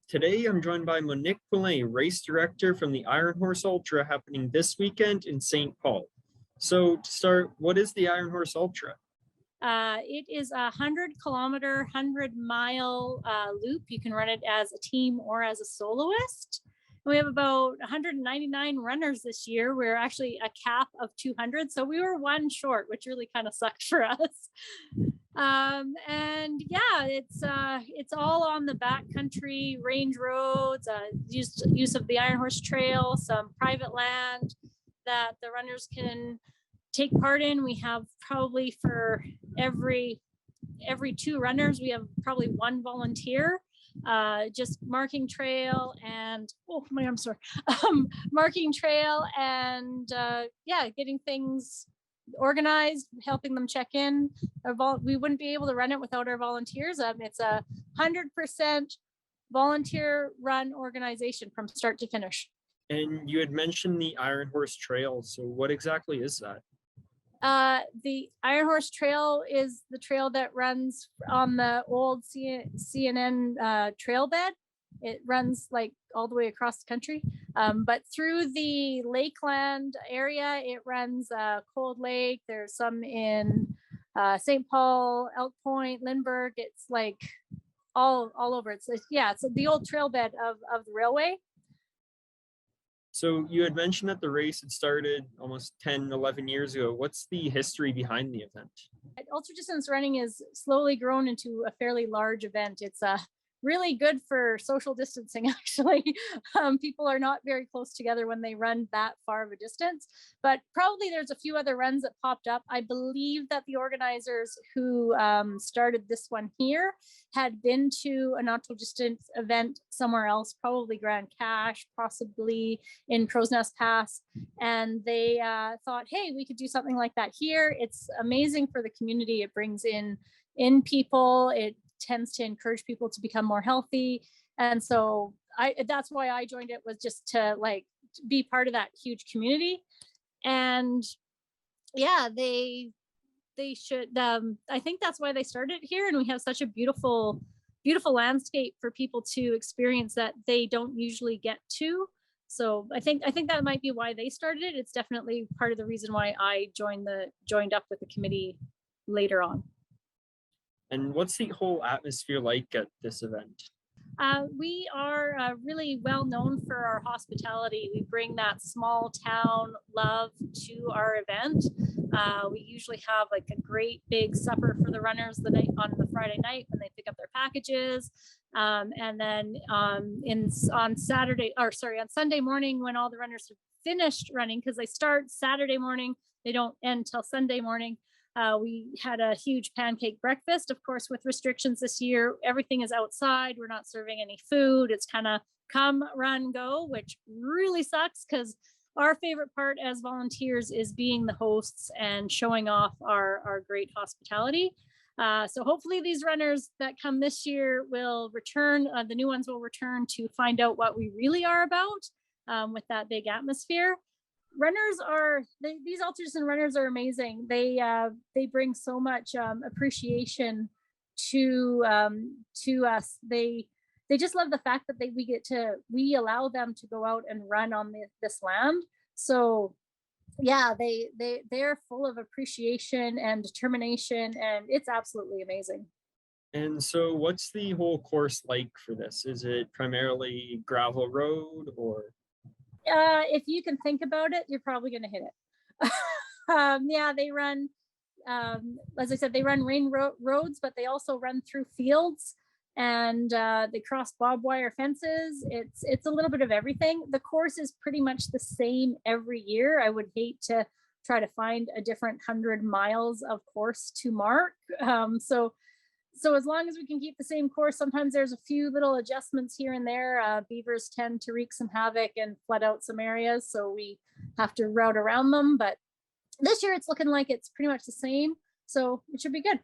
Today, I'm joined by Monique, Poulin, race director from the Iron Horse Ultra happening this weekend in St. Paul. So to start, what is the Iron Horse Ultra? It is a 100-kilometer, 100-mile loop. You can run it as a team or as a soloist. We have about 199 runners this year. We're actually a cap of 200, so we were one short, which really kind of sucked for us. And yeah, it's all on the backcountry range roads, use of the Iron Horse Trail, some private land that the runners can take part in. We have probably for every two runners, we have probably one volunteer, just marking trail and marking trail and yeah, getting things organized, helping them check in. We wouldn't be able to run it without our volunteers. It's a 100% volunteer run organization from start to finish. And you had mentioned the Iron Horse Trail. So what exactly is that? The Iron Horse Trail is the trail that runs on the old CNN trail bed. It runs like all the way across the country, but through the Lakeland area, it runs Cold Lake. There's some in St. Paul, Elk Point, Lindbergh. It's like all over. It's the old trail bed of the railway. So you had mentioned that the race had started almost 10, 11 years ago. What's the history behind the event? Ultra distance running is slowly grown into a fairly large event. It's really good for social distancing, actually. People are not very close together when they run that far of a distance, but probably there's a few other runs that popped up. I believe that the organizers who started this one here had been to an ultra distance event somewhere else, probably Grand Cache, possibly in Crow's Nest Pass, and they thought, hey, we could do something like that here. It's amazing for the community. It brings in people. It tends to encourage people to become more healthy, and so that's why I joined it, was just to be part of that huge community. And yeah, they should I think that's why they started here, and we have such a beautiful landscape for people to experience that they don't usually get to. So I think that might be why they started it. It's definitely part of the reason why I joined up with the committee later on. And what's the whole atmosphere like at this event? We are really well known for our hospitality. We bring that small town love to our event. We usually have like a great big supper for the runners on the Friday night when they pick up their packages. And then on Sunday morning, when all the runners have finished running, because they start Saturday morning, they don't end till Sunday morning. We had a huge pancake breakfast. Of course, with restrictions this year, everything is outside. We're not serving any food. It's kind of come, run, go, which really sucks, because our favorite part as volunteers is being the hosts and showing off our great hospitality. So hopefully these runners that come this year will return. The new ones will return to find out what we really are about with that big atmosphere. These ultra-distance runners are amazing. They bring so much appreciation to us. They just love the fact that we allow them to go out and run on this land. So yeah, they're full of appreciation and determination, and it's absolutely amazing. And so what's the whole course like for this? Is it primarily gravel road, or? If you can think about it, you're probably going to hit it. Yeah, they run, as I said, they run roads, but they also run through fields, and they cross barbed wire fences. It's a little bit of everything. The course is pretty much the same every year. I would hate to try to find a different 100 miles of course to mark. So as long as we can keep the same course, sometimes there's a few little adjustments here and there. Beavers tend to wreak some havoc and flood out some areas, so we have to route around them. But this year it's looking like it's pretty much the same, so it should be good.